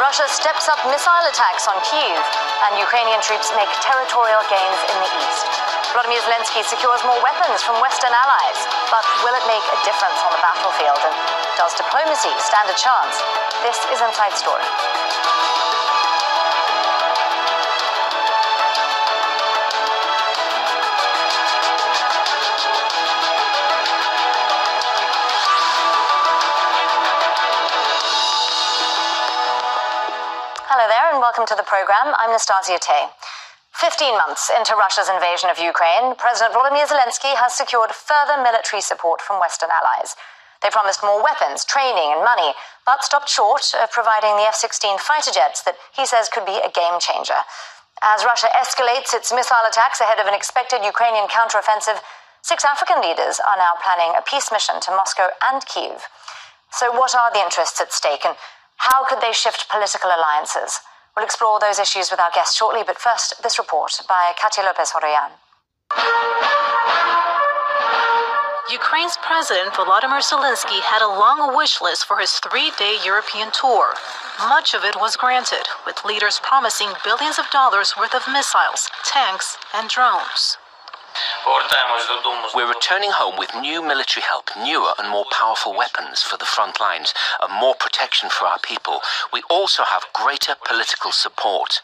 Russia steps up missile attacks on Kyiv, and Ukrainian troops make territorial gains in the east. Volodymyr Zelensky secures more weapons from Western allies, but will it make a difference on the battlefield? And does diplomacy stand a chance? This is Inside Story. Hello there and welcome to the program. I'm Nastasia Tay. 15 months into Russia's invasion of Ukraine, President Volodymyr Zelensky has secured further military support from Western allies. They promised more weapons, training and money, but stopped short of providing the F-16 fighter jets that he says could be a game changer. As Russia escalates its missile attacks ahead of an expected Ukrainian counteroffensive, 6 African leaders are now planning a peace mission to Moscow and Kyiv. So what are the interests at stake, and how could they shift political alliances? We'll explore those issues with our guests shortly, but first, this report by Katia Lopez-Horoyan. Ukraine's President Volodymyr Zelensky had a long wish list for his 3-day European tour. Much of it was granted, with leaders promising billions of dollars worth of missiles, tanks, and drones. We're returning home with new military help, newer and more powerful weapons for the front lines, and more protection for our people. We also have greater political support.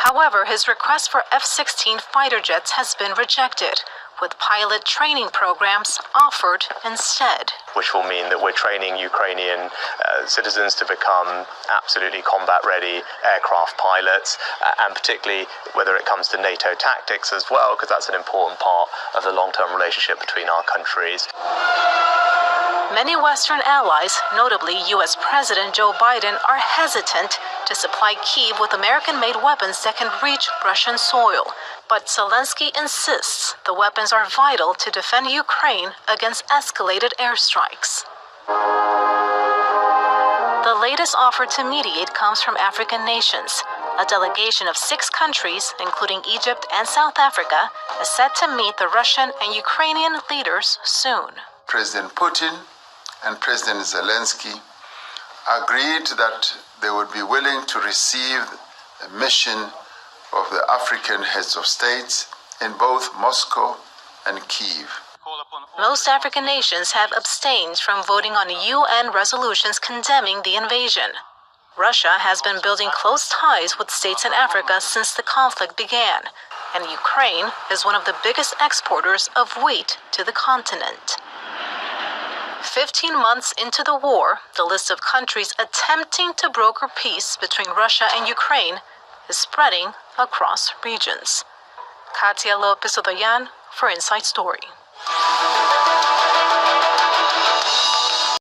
However, his request for F-16 fighter jets has been rejected, with pilot training programs offered instead. Which will mean that we're training Ukrainian citizens to become absolutely combat-ready aircraft pilots, and particularly whether it comes to NATO tactics as well, because that's an important part of the long-term relationship between our countries. Many Western allies, notably U.S. President Joe Biden, are hesitant to supply Kyiv with American-made weapons that can reach Russian soil. But Zelensky insists the weapons are vital to defend Ukraine against escalated airstrikes. The latest offer to mediate comes from African nations. A delegation of 6 countries, including Egypt and South Africa, is set to meet the Russian and Ukrainian leaders soon. President Putin and President Zelensky agreed that they would be willing to receive a mission of the African heads of states in both Moscow and Kyiv. Most African nations have abstained from voting on UN resolutions condemning the invasion. Russia has been building close ties with states in Africa since the conflict began, and Ukraine is one of the biggest exporters of wheat to the continent. 15 months into the war, the list of countries attempting to broker peace between Russia and Ukraine is spreading across regions. Katia Lopez-Horoyan for Inside Story.